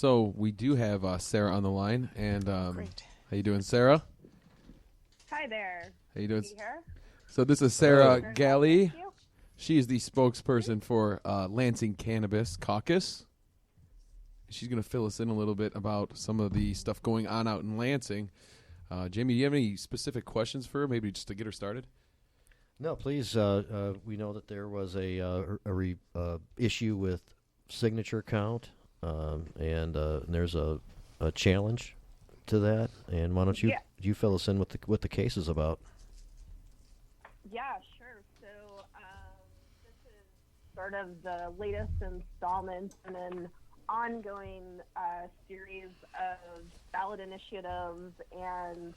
So we do have Sarah on the line, and Great. how you doing, Sarah? Hi there. How you doing? Can you hear? So this is Sarah Hello. Galley. Thank you. She is the spokesperson for Lansing Cannabis Caucus. She's going to fill us in a little bit about some of the stuff going on out in Lansing. Jamie, do you have any specific questions for her, maybe just to get her started? No, please. We know that there was a issue with signature count, and there's a challenge to that. And why don't you fill us in what the case is about? Yeah, sure. So this is sort of the latest installment in an ongoing series of ballot initiatives and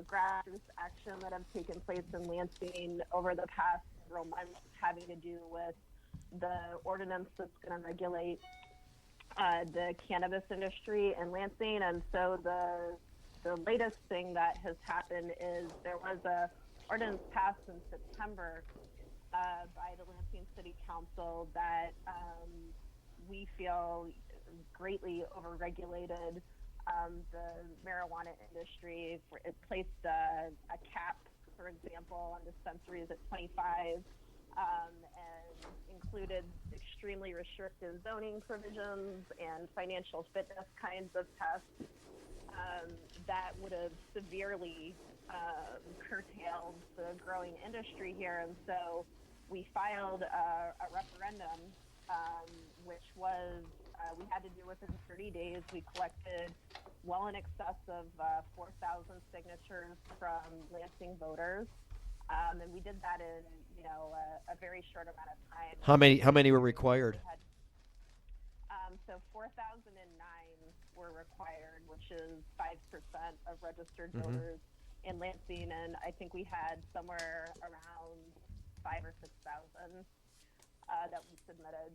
grassroots action that have taken place in Lansing over the past several months, having to do with the ordinance that's going to regulate the cannabis industry in Lansing. And so the latest thing that has happened is there was a ordinance passed in September by the Lansing City Council that we feel greatly overregulated the marijuana industry. It placed a cap, for example, on dispensaries at 25 and included extremely restrictive zoning provisions and financial fitness kinds of tests that would have severely curtailed the growing industry here. And so we filed a referendum, which was, we had to do within 30 days. We collected well in excess of 4,000 signatures from Lansing voters. And we did that in, a very short amount of time. How many were required? So 4,009 were required, which is 5% of registered voters in Lansing, and I think we had somewhere around 5,000 or 6,000 that we submitted.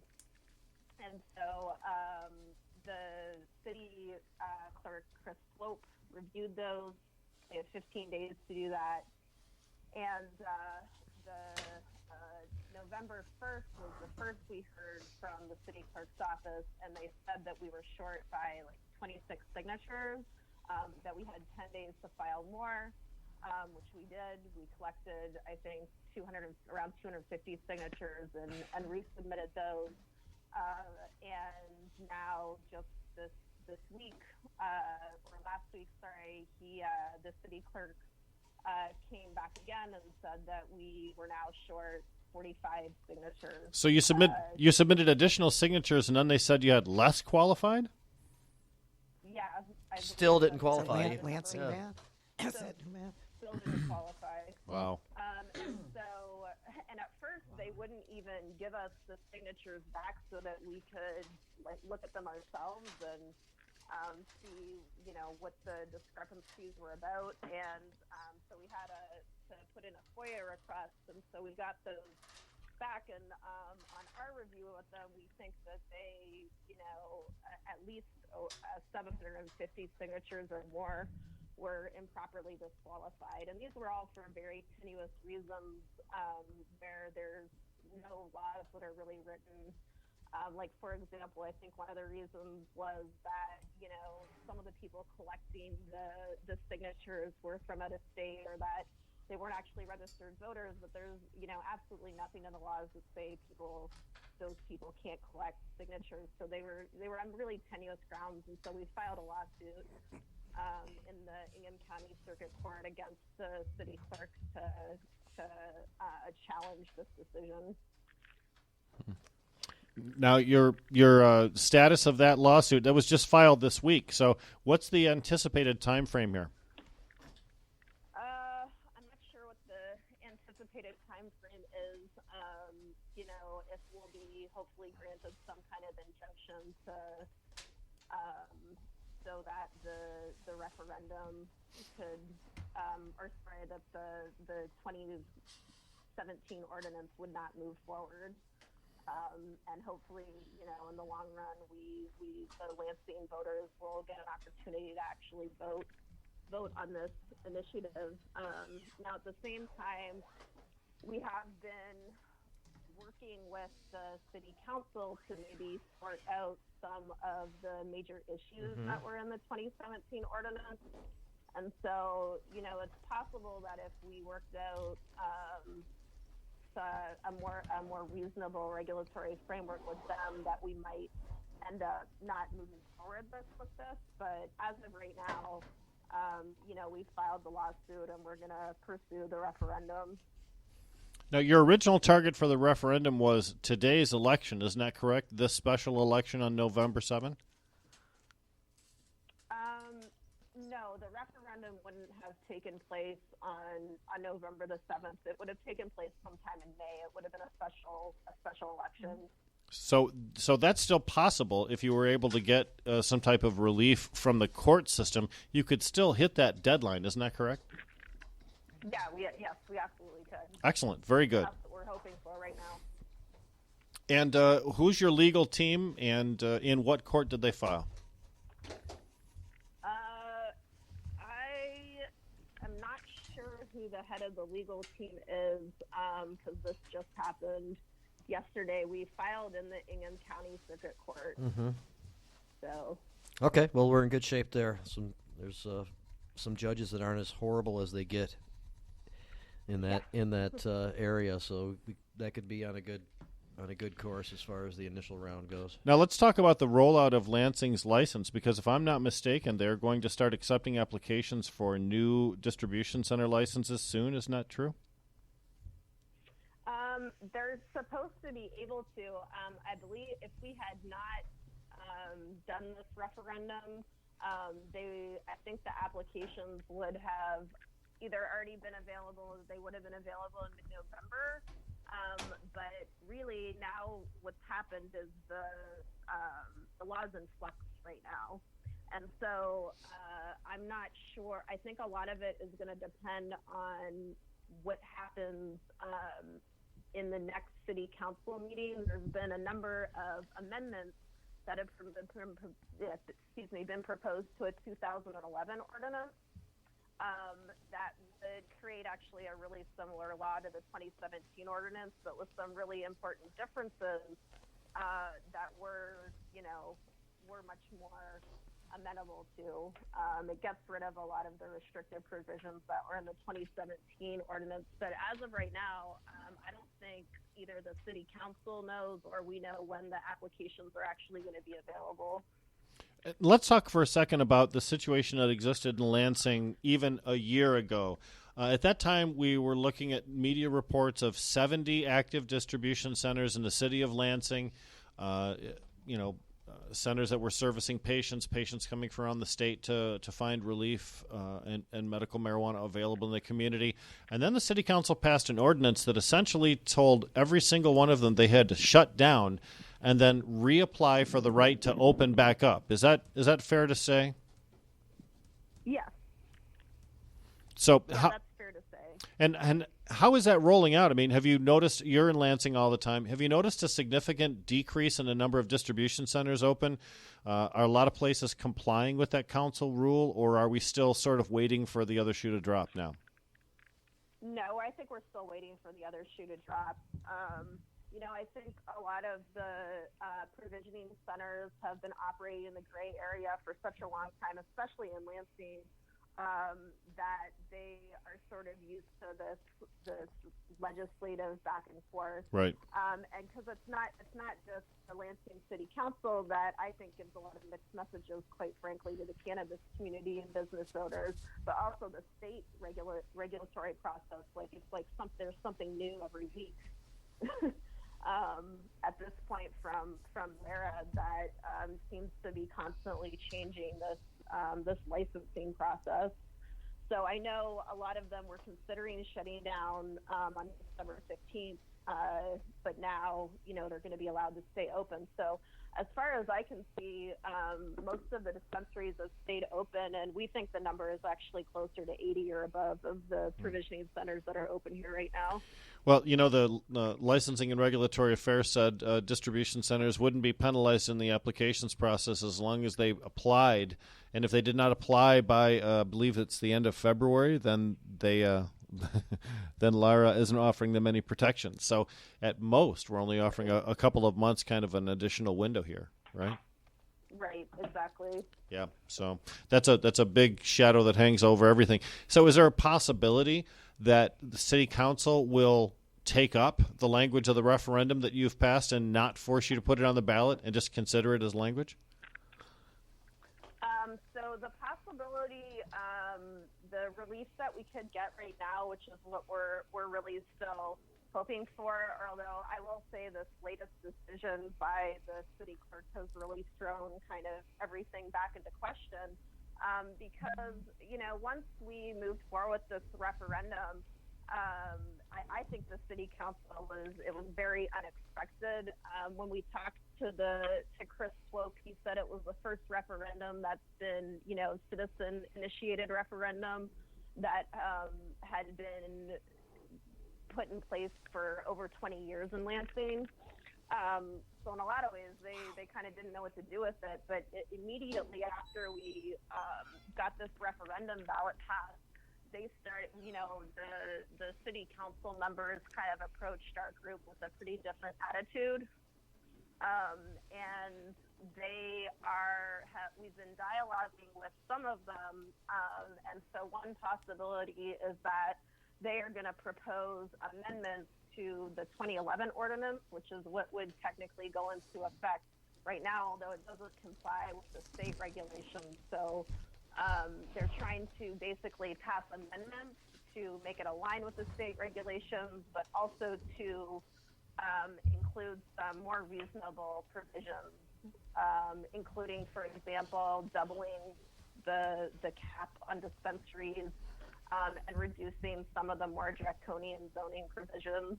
And so the city clerk, Chris Slope, reviewed those. They had 15 days to do that. And November 1st was the first we heard from the city clerk's office, and they said that we were short by like 26 signatures, that we had 10 days to file more, which we did. We collected, I think, around 250 signatures and resubmitted those. And now just this week, or last week, sorry, the city clerk came back again and said that we were now short 45 signatures. So you submitted additional signatures, and then they said you had less qualified? Yeah. Still didn't qualify. Lansing math? Is that new math? Still didn't qualify. Wow. And at first they wouldn't even give us the signatures back so that we could look at them ourselves and see, what the discrepancies were about. And so we had to put in a FOIA request, and so we got those back. And on our review of them, we think that they, at least 750 signatures or more were improperly disqualified. And these were all for very tenuous reasons, where there's no laws that are really written. Like, for example, I think one of the reasons was that, some of the people collecting the signatures were from out of state, or that they weren't actually registered voters. But there's, absolutely nothing in the laws that say those people can't collect signatures. So they were on really tenuous grounds. And so we filed a lawsuit in the Ingham County Circuit Court against the city clerk to challenge this decision. Now, your status of that lawsuit, that was just filed this week. So what's the anticipated time frame here? I'm not sure what the anticipated time frame is. If we'll be hopefully granted some kind of injunction so that the referendum could, that the 2017 ordinance would not move forward. And hopefully, in the long run, the Lansing voters will get an opportunity to actually vote on this initiative. Now, at the same time, we have been working with the city council to maybe sort out some of the major issues that were in the 2017 ordinance. And so, it's possible that if we worked out a more reasonable regulatory framework with them, that we might end up not moving forward with this. But as of right now, we filed the lawsuit and we're going to pursue the referendum. Now, your original target for the referendum was today's election, isn't that correct? This special election on November 7th? No, the referendum wouldn't have taken place on November the 7th. It would have taken place sometime in May. It would have been a special election. So that's still possible. If you were able to get some type of relief from the court system, you could still hit that deadline. Isn't that correct? Yeah, yes, we absolutely could. Excellent. Very good. That's what we're hoping for right now. And who's your legal team, and in what court did they file? I'm not sure who the head of the legal team is, because this just happened yesterday. We filed in the Ingham County Circuit Court. So. Okay, well, we're in good shape there. There's some judges that aren't as horrible as they get in that area, so that could be on a good course as far as the initial round goes. Now let's talk about the rollout of Lansing's license, because if I'm not mistaken, they're going to start accepting applications for new distribution center licenses soon. Isn't that true? They're supposed to be able to. I believe if we had not done this referendum, I think the applications would have either already been available, they would have been available in mid-November. But really now what's happened is the law's in flux right now. And so I'm not sure. I think a lot of it is going to depend on what happens in the next city council meeting. There's been a number of amendments that have been proposed to a 2011 ordinance that would create actually a really similar law to the 2017 ordinance, but with some really important differences that we're much more amenable to. It gets rid of a lot of the restrictive provisions that were in the 2017 ordinance. But as of right now, I don't think either the city council knows or we know when the applications are actually going to be available. Let's talk for a second about the situation that existed in Lansing even a year ago. At that time, we were looking at media reports of 70 active distribution centers in the city of Lansing, centers that were servicing patients coming from around the state to find relief and medical marijuana available in the community. And then the city council passed an ordinance that essentially told every single one of them they had to shut down and then reapply for the right to open back up. Is that fair to say? Yes. So that's fair to say. And how is that rolling out? I mean, have you noticed, you're in Lansing all the time, have you noticed a significant decrease in the number of distribution centers open? Are a lot of places complying with that council rule, or are we still sort of waiting for the other shoe to drop now? No, I think we're still waiting for the other shoe to drop. I think a lot of the provisioning centers have been operating in the gray area for such a long time, especially in Lansing, that they are sort of used to this legislative back and forth. Right. And because it's not just the Lansing City Council that I think gives a lot of mixed messages, quite frankly, to the cannabis community and business owners, but also the state regulatory process. There's something new every week. At this point from Lara that seems to be constantly changing this licensing process. So I know a lot of them were considering shutting down on December 15th, but now they're going to be allowed to stay open. So as far as I can see, most of the dispensaries have stayed open, and we think the number is actually closer to 80 or above of the provisioning centers that are open here right now. Well, the Licensing and Regulatory Affairs said distribution centers wouldn't be penalized in the applications process as long as they applied. And if they did not apply by, I believe it's the end of February, then they then Lara isn't offering them any protection. So at most, we're only offering a couple of months, kind of an additional window here, right? Right, exactly. Yeah, so that's a big shadow that hangs over everything. So is there a possibility that the city council will take up the language of the referendum that you've passed and not force you to put it on the ballot and just consider it as language? So the possibility, the relief that we could get right now, which is what we're really still hoping for, although I will say this latest decision by the city clerk has really thrown kind of everything back into question, because, once we moved forward with this referendum, I think the city council was very unexpected. When we talked to Chris Swope, he said it was the first referendum that's been, citizen initiated referendum that had been put in place for over 20 years in Lansing. So in a lot of ways, they kind of didn't know what to do with it. But immediately after we got this referendum ballot passed, they started, the city council members kind of approached our group with a pretty different attitude. And we've been dialoguing with some of them. And so one possibility is that they are going to propose amendments to the 2011 ordinance, which is what would technically go into effect right now, although it doesn't comply with the state regulations. So they're trying to basically pass amendments to make it align with the state regulations, but also to include some more reasonable provisions, including, for example, doubling the cap on dispensaries, and reducing some of the more draconian zoning provisions,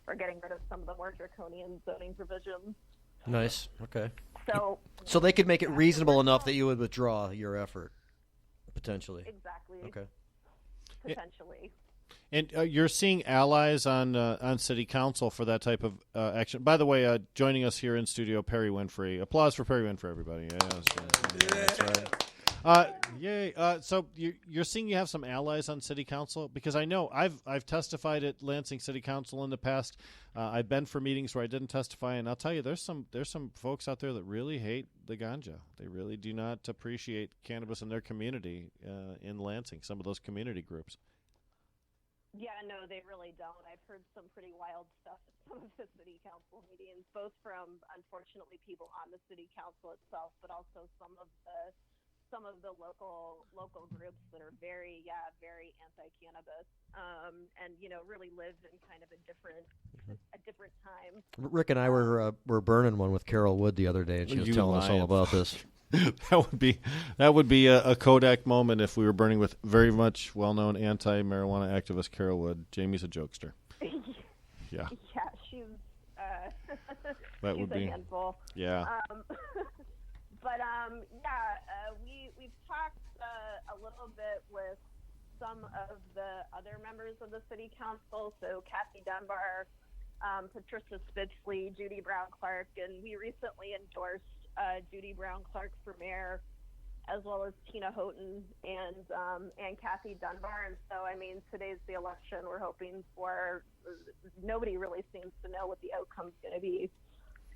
or getting rid of some of the more draconian zoning provisions. Nice. Okay. So they could make it reasonable enough that you would withdraw your effort, potentially. Exactly. Okay. Potentially. And you're seeing allies on city council for that type of action. By the way, joining us here in studio, Perry Winfrey. Applause for Perry Winfrey, everybody. That's right. Yay! So you're seeing you have some allies on city council, because I know I've testified at Lansing City Council in the past. I've been for meetings where I didn't testify, and I'll tell you, there's some folks out there that really hate the ganja. They really do not appreciate cannabis in their community in Lansing. Some of those community groups. Yeah, no, they really don't. I've heard some pretty wild stuff at some of the city council meetings, both from, unfortunately, people on the city council itself, but also some of the local groups that are very anti-cannabis, and really live in kind of a different time. Rick and I were burning one with Carol Wood the other day, and she was telling us all about this. That would be a Kodak moment if we were burning with very much well-known anti-marijuana activist Carol Wood. Jamie's a jokester. Yeah. Yeah, she's that she's would a be handful. Yeah. But we've talked a little bit with some of the other members of the city council. So Kathy Dunbar, Patricia Spitzley, Judy Brown Clark, and we recently endorsed Judy Brown Clark for mayor, as well as Tina Houghton and Kathy Dunbar. And so, I mean, today's the election. We're hoping for. Nobody really seems to know what the outcome's going to be.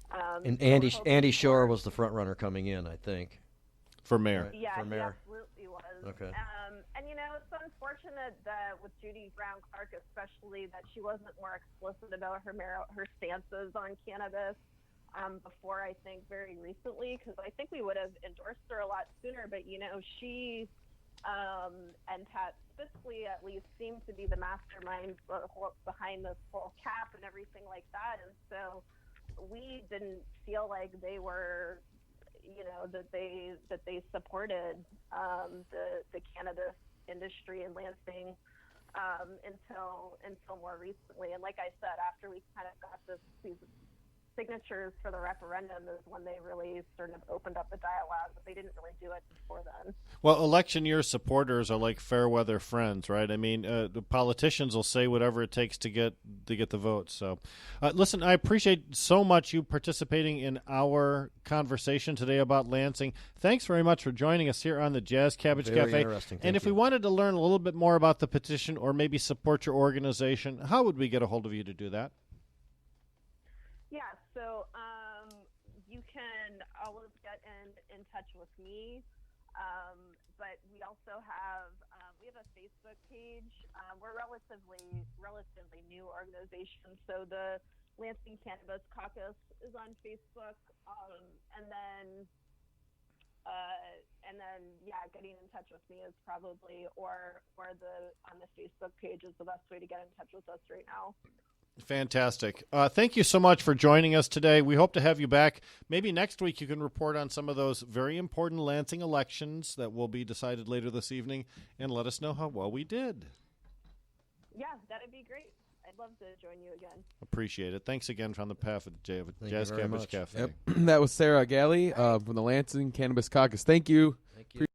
And Andy Shore was the front runner coming in, I think. For mayor. Right? Yeah, for mayor. he absolutely was. Okay. And it's unfortunate that with Judy Brown Clark, especially, that she wasn't more explicit about her stances on cannabis before, I think, very recently, because I think we would have endorsed her a lot sooner. But she and Pat Spitzley at least seem to be the masterminds behind this whole cap and everything like that. And so we didn't feel like they were, that they supported the cannabis industry in Lansing until more recently. And like I said, after we kind of got this signatures for the referendum is when they really sort of opened up the dialogue, but they didn't really do it before then. Well, election year supporters are like fair weather friends, right? I mean, the politicians will say whatever it takes to get the votes. So, listen, I appreciate so much you participating in our conversation today about Lansing. Thanks very much for joining us here on the Jazz Cabbage Very Cafe. interesting. And if we wanted to learn a little bit more about the petition or maybe support your organization, how would we get a hold of you to do that? Yeah, so you can always get in touch with me, but we also have we have a Facebook page. We're relatively new organization, so the Lansing Cannabis Caucus is on Facebook, and then getting in touch with me is probably or the on the Facebook page is the best way to get in touch with us right now. Fantastic. Thank you so much for joining us today. We hope to have you back. Maybe next week you can report on some of those very important Lansing elections that will be decided later this evening and let us know how well we did. Yeah, that'd be great. I'd love to join you again. Appreciate it. Thanks again from the path of Thank Jazz you very Cabbage much. Cafe. Yep. That was Sarah Galley from the Lansing Cannabis Caucus. Thank you. Thank you.